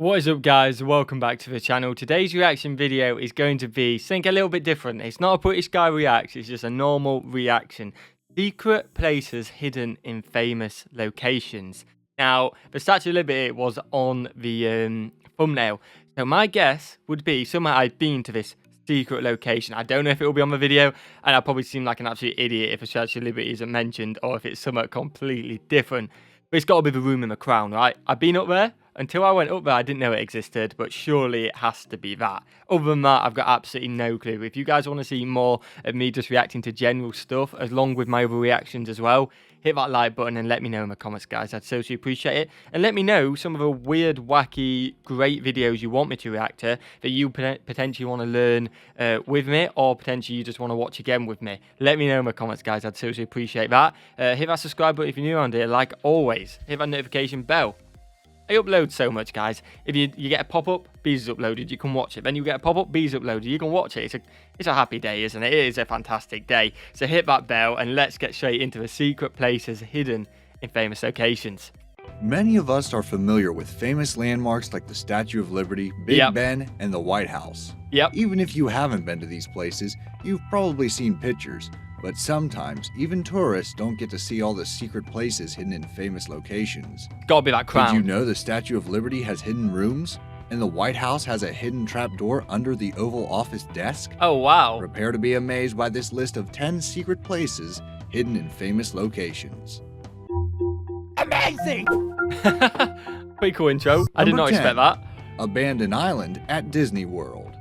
What is up, guys? Welcome back to the channel. Today's reaction video is going to be something a little bit different. It's not a British guy reacts, it's just a normal reaction. Secret places hidden in famous locations. Now, the Statue of Liberty was on the thumbnail. So my guess would be somehow I've been to this secret location. I don't know if it will be on the video, and I'll probably seem like an absolute idiot if the Statue of Liberty isn't mentioned, or if it's somewhat completely different. But it's got to be the room in the Crown, right? I've been up there. Until I went up there, I didn't know it existed, but surely it has to be that. Other than that, I've got absolutely no clue. If you guys want to see more of me just reacting to general stuff, along with my other reactions as well, hit that like button and let me know in the comments, guys. I'd so appreciate it. And let me know some of the weird, wacky, great videos you want me to react to that you potentially want to learn with me, or potentially you just want to watch again with me. Let me know in the comments, guys. I'd so appreciate that. Hit that subscribe button if you're new around here. Like always, hit that notification bell. I upload so much, guys. If you get a pop-up, Bees is uploaded, you can watch it. Then you get a pop-up, Bees uploaded, you can watch it. It's a happy day, isn't it? It is a fantastic day. So hit that bell and let's get straight into the secret places hidden in famous locations. Many of us are familiar with famous landmarks like the Statue of Liberty, Big Ben, and the White House. Even if you haven't been to these places, you've probably seen pictures. But sometimes, even tourists don't get to see all the secret places hidden in famous locations. Gotta be that Crown. Did you know the Statue of Liberty has hidden rooms? And the White House has a hidden trapdoor under the Oval Office desk? Oh, wow. Prepare to be amazed by this list of 10 secret places hidden in famous locations. Amazing! Pretty cool intro. I did not expect that. Abandoned Island at Disney World.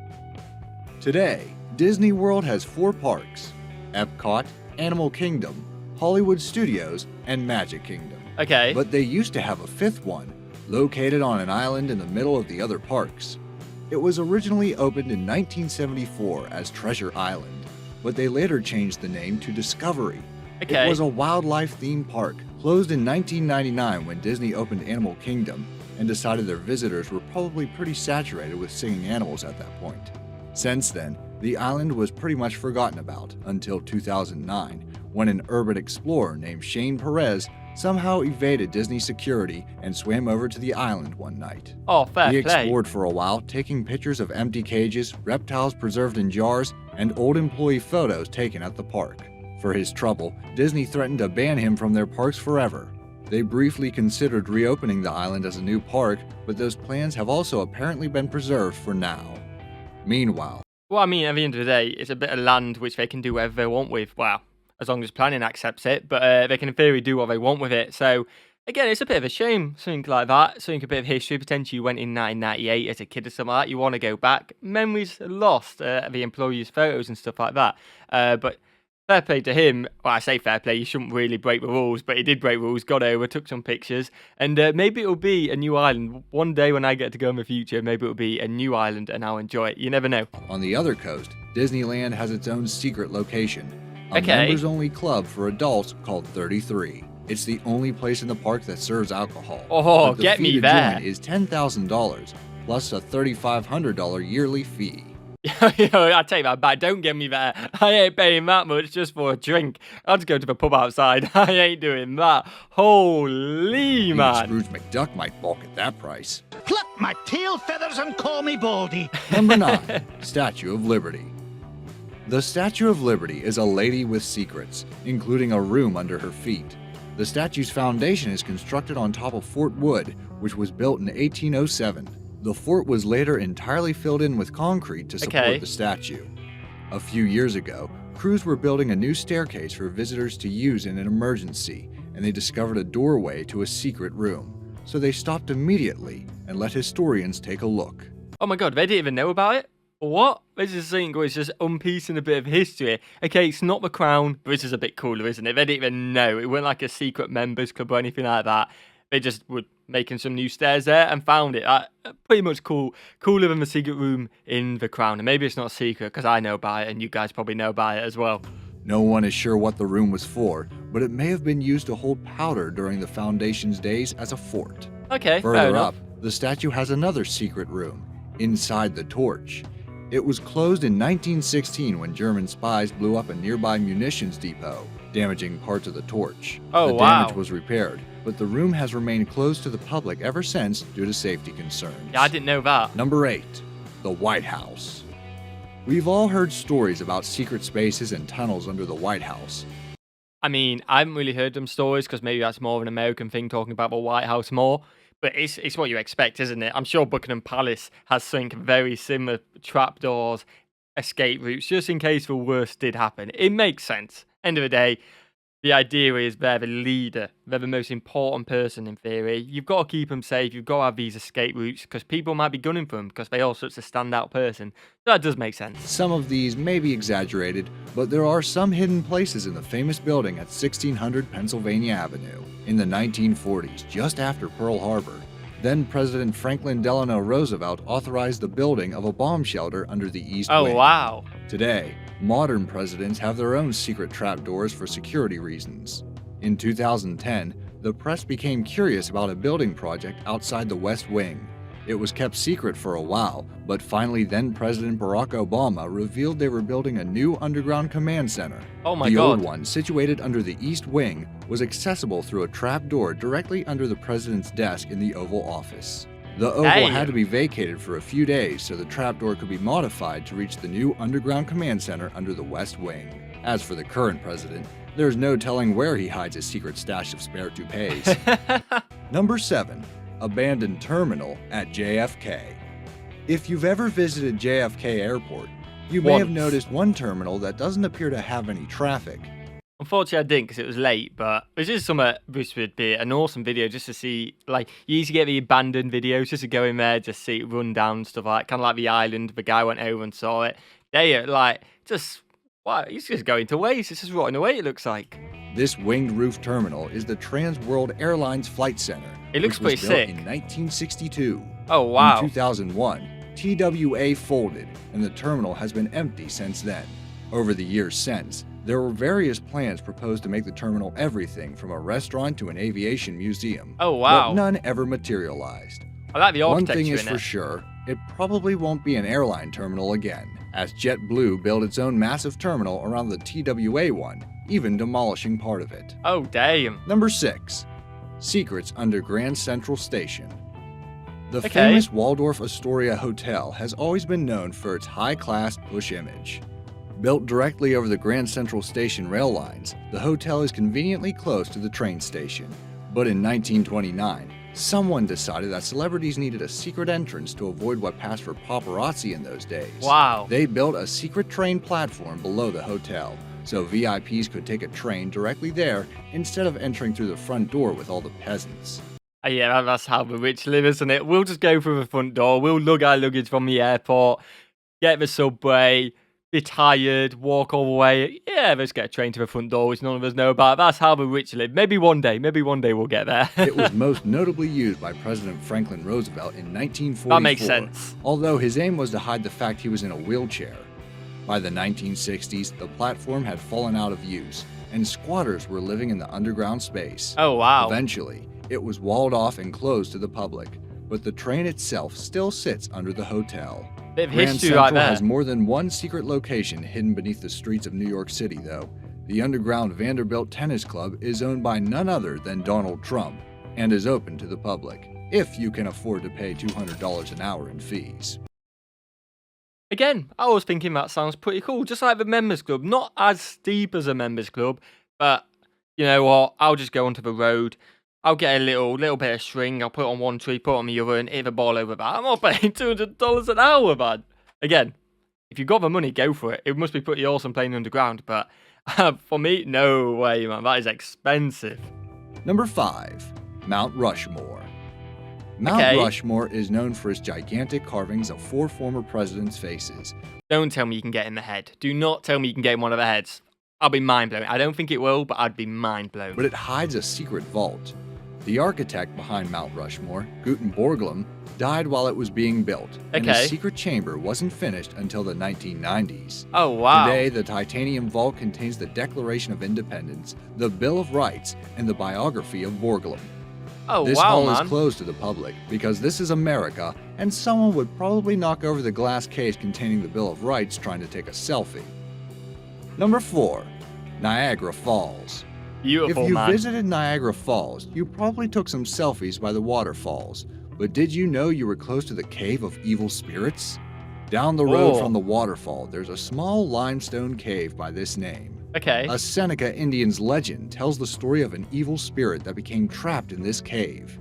Today, Disney World has 4 parks: Epcot, Animal Kingdom, Hollywood Studios, and Magic Kingdom. Okay. But they used to have a 5th one, located on an island in the middle of the other parks. It was originally opened in 1974 as Treasure Island, but they later changed the name to Discovery. Okay. It was a wildlife-themed park, closed in 1999 when Disney opened Animal Kingdom and decided their visitors were probably pretty saturated with singing animals at that point. Since then, the island was pretty much forgotten about until 2009, when an urban explorer named Shane Perez somehow evaded Disney security and swam over to the island one night. Oh, fair play. He explored for a while, taking pictures of empty cages, reptiles preserved in jars, and old employee photos taken at the park. For his trouble, Disney threatened to ban him from their parks forever. They briefly considered reopening the island as a new park, but those plans have also apparently been preserved for now. Meanwhile, well, I mean, at the end of the day, it's a bit of land which they can do whatever they want with. Well, as long as planning accepts it, but they can in theory do what they want with it. So, again, it's a bit of a shame, something like that. Something a bit of history. Potentially you went in 1998 as a kid or something like that. You want to go back. Memories lost, the employees' photos and stuff like that. But fair play to him. Well, I say fair play, you shouldn't really break the rules, but he did break rules, got over, took some pictures, and maybe it'll be a new island. One day when I get to go in the future, maybe it'll be a new island and I'll enjoy it. You never know. On the other coast, Disneyland has its own secret location, a members-only club for adults called 33. It's the only place in the park that serves alcohol. Oh, get me there. The fee to join is $10,000, plus a $3,500 yearly fee. I take that back. Don't get me there. I ain't paying that much just for a drink. I'll just go to the pub outside. I ain't doing that. Holy man. Scrooge McDuck might balk at that price. Pluck my tail feathers and call me Baldy. Number 9. Statue of Liberty. The Statue of Liberty is a lady with secrets, including a room under her feet. The statue's foundation is constructed on top of Fort Wood, which was built in 1807. The fort was later entirely filled in with concrete to support the statue. A few years ago, crews were building a new staircase for visitors to use in an emergency, and they discovered a doorway to a secret room. So they stopped immediately and let historians take a look. Oh my god, they didn't even know about it? What? This is something where it's just unpiecing a bit of history. Okay, it's not the Crown, but this is a bit cooler, isn't it? They didn't even know. It wasn't like a secret members club or anything like that. They just were making some new stairs there and found it. Pretty much cooler than the secret room in the Crown. And maybe it's not secret because I know about it and you guys probably know about it as well. No one is sure what the room was for, but it may have been used to hold powder during the Foundation's days as a fort. Okay, fair Further enough. up, the statue has another secret room, inside the torch. It was closed in 1916 when German spies blew up a nearby munitions depot. damaging parts of the torch. Oh, the wow. damage was repaired, but the room has remained closed to the public ever since due to safety concerns. Yeah, I didn't know that. Number 8. The White House. We've all heard stories about secret spaces and tunnels under the White House. I mean, I haven't really heard them stories because maybe that's more of an American thing, talking about the White House more. But it's what you expect, isn't it? I'm sure Buckingham Palace has something very similar, trapdoors, escape routes, just in case the worst did happen. It makes sense. End of the day, the idea is they're the leader. They're the most important person in theory. You've got to keep them safe. You've got to have these escape routes because people might be gunning for them because they're all such a standout person. So that does make sense. Some of these may be exaggerated, but there are some hidden places in the famous building at 1600 Pennsylvania Avenue. In the 1940s, just after Pearl Harbor, then President Franklin Delano Roosevelt authorized the building of a bomb shelter under the East Wing. Oh, wow. Today, modern presidents have their own secret trapdoors for security reasons. In 2010, the press became curious about a building project outside the West Wing. It was kept secret for a while, but finally then President Barack Obama revealed they were building a new underground command center. Oh my The God. old one, situated under the East Wing, was accessible through a trapdoor directly under the president's desk in the Oval Office. The Oval Hey. had to be vacated for a few days so the trapdoor could be modified to reach the new underground command center under the West Wing. As for the current president, there's no telling where he hides his secret stash of spare toupees. Number 7. Abandoned terminal at JFK. If you've ever visited JFK Airport, you may have Once. noticed one terminal that doesn't appear to have any traffic. Unfortunately, I didn't because it was late, but it's just something which would be an awesome video just to see. Like, you used to get the abandoned videos just to go in there, just see it run down, stuff like kind of like the island. The guy went over and saw it. They like, just, wow, he's just going to waste. It's just rotting away, it looks like. This winged roof terminal is the Trans World Airlines Flight Center. It looks which was pretty built sick. in 1962. Oh, wow. In 2001, TWA folded, and the terminal has been empty since then. Over the years since, there were various plans proposed to make the terminal everything from a restaurant to an aviation museum. Oh, wow. But none ever materialized. I like the One architecture thing is in for it. sure, it probably won't be an airline terminal again, as JetBlue built its own massive terminal around the TWA one, even demolishing part of it. Oh, damn. Number 6. Secrets under Grand Central Station. The Okay. famous Waldorf Astoria Hotel has always been known for its high-class push image. Built directly over the Grand Central Station rail lines, the hotel is conveniently close to the train station. But in 1929, someone decided that celebrities needed a secret entrance to avoid what passed for paparazzi in those days. Wow. They built a secret train platform below the hotel, so VIPs could take a train directly there instead of entering through the front door with all the peasants. Yeah, that's how the rich live, isn't it? We'll just go through the front door. We'll lug our luggage from the airport, get the subway, be tired, walk all the way. Yeah, let's get a train to the front door, which none of us know about. That's how the rich live. Maybe one day we'll get there. It was most notably used by President Franklin Roosevelt in 1944. That makes sense. Although his aim was to hide the fact he was in a wheelchair. By the 1960s, the platform had fallen out of use, and squatters were living in the underground space. Oh, wow. Eventually, it was walled off and closed to the public, but the train itself still sits under the hotel. Bit of Grand history Central right there. has more than one secret location hidden beneath the streets of New York City, though. The underground Vanderbilt Tennis Club is owned by none other than Donald Trump and is open to the public, if you can afford to pay $200 an hour in fees. Again, I was thinking that sounds pretty cool. Just like the members club. Not as steep as a members club, but you know what? I'll just go onto the road. I'll get a little bit of string. I'll put it on one tree, put it on the other, and hit the ball over that. I'm not paying $200 an hour, man. Again, if you've got the money, go for it. It must be pretty awesome playing underground, but for me, no way, man. That is expensive. Number 5. Mount Rushmore. Mount Okay. Rushmore is known for its gigantic carvings of 4 former presidents' faces. Don't tell me you can get in the head. Do not tell me you can get in one of the heads. I'll be mind blown. I don't think it will, but I'd be mind blown. But it hides a secret vault. The architect behind Mount Rushmore, Guten Borglum, died while it was being built, and Okay. the secret chamber wasn't finished until the 1990s. Oh, wow. Today, the titanium vault contains the Declaration of Independence, the Bill of Rights, and the biography of Borglum. Oh, This wow, hall man. is closed to the public because this is America, and someone would probably knock over the glass case containing the Bill of Rights trying to take a selfie. Number 4. Niagara Falls. Beautiful, If you man. visited Niagara Falls, you probably took some selfies by the waterfalls. But did you know you were close to the Cave of Evil Spirits? Down the road Oh. from the waterfall, there's a small limestone cave by this name. Okay. A Seneca Indian's legend tells the story of an evil spirit that became trapped in this cave.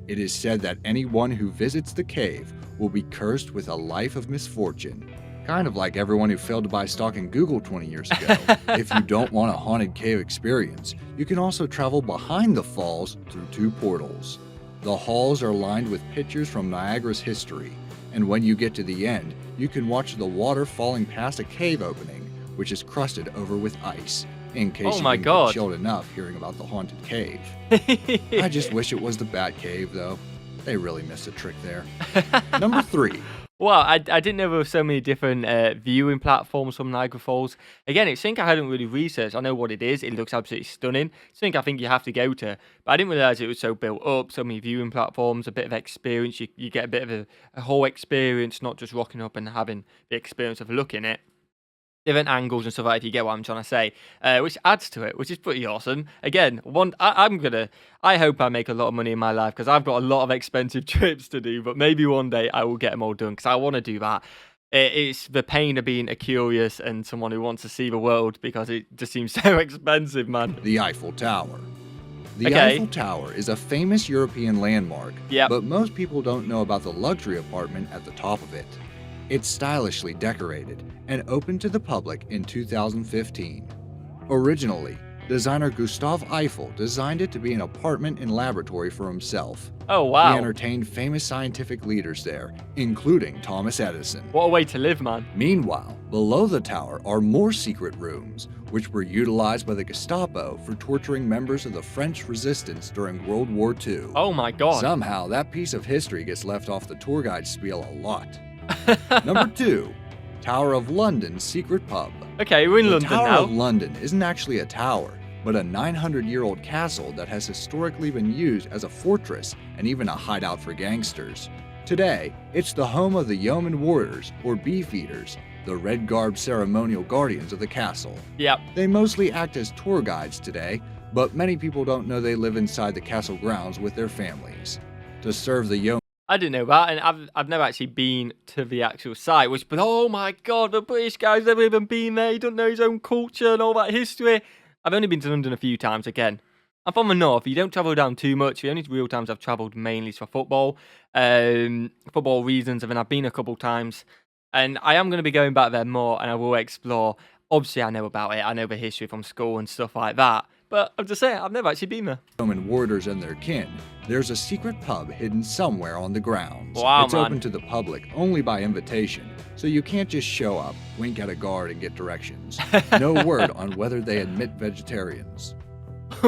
It is said that anyone who visits the cave will be cursed with a life of misfortune. Kind of like everyone who failed to buy stock in Google 20 years ago. If you don't want a haunted cave experience, you can also travel behind the falls through 2 portals. The halls are lined with pictures from Niagara's history, and when you get to the end, you can watch the water falling past a cave opening, which is crusted over with ice, in case you didn't get chilled enough hearing about the haunted cave. I just wish it was the Bat Cave, though. They really missed a trick there. Number 3. Well, I didn't know there were so many different viewing platforms from Niagara Falls. Again, it's something I hadn't really researched. I know what it is. It looks absolutely stunning. It's something I think you have to go to. But I didn't realize it was so built up, so many viewing platforms, a bit of experience. You get a bit of a whole experience, not just rocking up and having the experience of looking at different angles and stuff like that, if you get what I'm trying to say, which adds to it, which is pretty awesome. Again, I hope I make a lot of money in my life, because I've got a lot of expensive trips to do, but maybe one day I will get them all done, because I want to do that. It's the pain of being a curious and someone who wants to see the world, because it just seems so expensive, man. The Eiffel Tower. The Eiffel Tower is a famous European landmark, but most people don't know about the luxury apartment at the top of it. It's stylishly decorated and opened to the public in 2015. Originally, designer Gustave Eiffel designed it to be an apartment and laboratory for himself. Oh, wow. He entertained famous scientific leaders there, including Thomas Edison. What a way to live, man. Meanwhile, below the tower are more secret rooms, which were utilized by the Gestapo for torturing members of the French resistance during World War II. Oh my god. Somehow, that piece of history gets left off the tour guide spiel a lot. Number 2. Tower of London's secret pub. Okay, we're in the London Tower now. of London isn't actually a tower, but a 900-year-old castle that has historically been used as a fortress and even a hideout for gangsters. Today, it's the home of the Yeoman Warders, or Beefeaters, the red-garbed ceremonial guardians of the castle. Yep. They mostly act as tour guides today, but many people don't know they live inside the castle grounds with their families. To serve the Yeoman, I didn't know that, and I've never actually been to the actual site, but oh my god, the British guy's never even been there, he doesn't know his own culture and all that history. I've only been to London a few times again. I'm from the north, you don't travel down too much. The only real times I've travelled mainly is for football reasons, and then I've been a couple times, and I am going to be going back there more, and I will explore. Obviously, I know about it, I know the history from school and stuff like that, but I'm just saying, I've never actually been there. Yeoman Warders and their kin, there's a secret pub hidden somewhere on the grounds. Wow, it's open to the public only by invitation, so you can't just show up, wink at a guard, and get directions. No word on whether they admit vegetarians.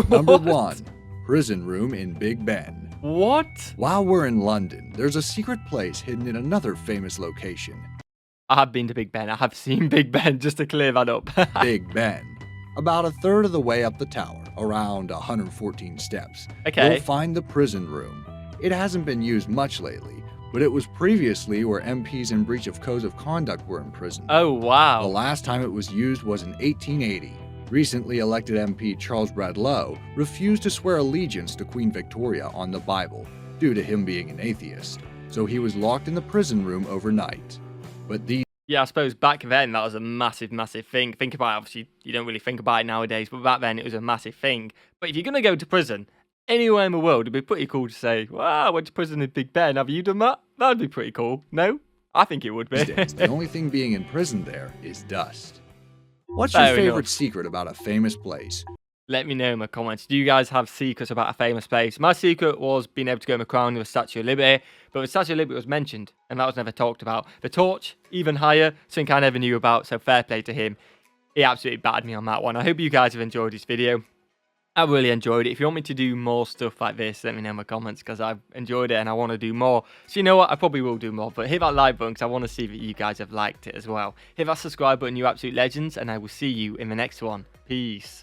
Number 1. Prison Room in Big Ben. What? While we're in London, there's a secret place hidden in another famous location. I have been to Big Ben. I have seen Big Ben, just to clear that up. Big Ben. About a third of the way up the tower, around 114 steps, Okay. you'll find the prison room. It hasn't been used much lately, but it was previously where MPs in breach of codes of conduct were imprisoned. Oh, wow. The last time it was used was in 1880. Recently elected MP Charles Bradlaugh refused to swear allegiance to Queen Victoria on the Bible due to him being an atheist, so he was locked in the prison room overnight. But these Yeah, I suppose back then that was a massive, massive thing. Think about it, obviously, you don't really think about it nowadays, but back then it was a massive thing. But if you're going to go to prison anywhere in the world, it'd be pretty cool to say, wow, I went to prison in Big Ben. Have you done that? That'd be pretty cool. No? I think it would be. days, the only thing being imprisoned there is dust. What's your Fair favorite enough. secret about a famous place? Let me know in the comments. Do you guys have secrets about a famous place? My secret was being able to go in the crown with the Statue of Liberty, but the Statue of Liberty was mentioned, and that was never talked about. The torch, even higher, something I never knew about, so fair play to him. He absolutely battered me on that one. I hope you guys have enjoyed this video. I really enjoyed it. If you want me to do more stuff like this, let me know in the comments, because I've enjoyed it and I want to do more. So you know what? I probably will do more, but hit that like button because I want to see that you guys have liked it as well. Hit that subscribe button, you absolute legends, and I will see you in the next one. Peace.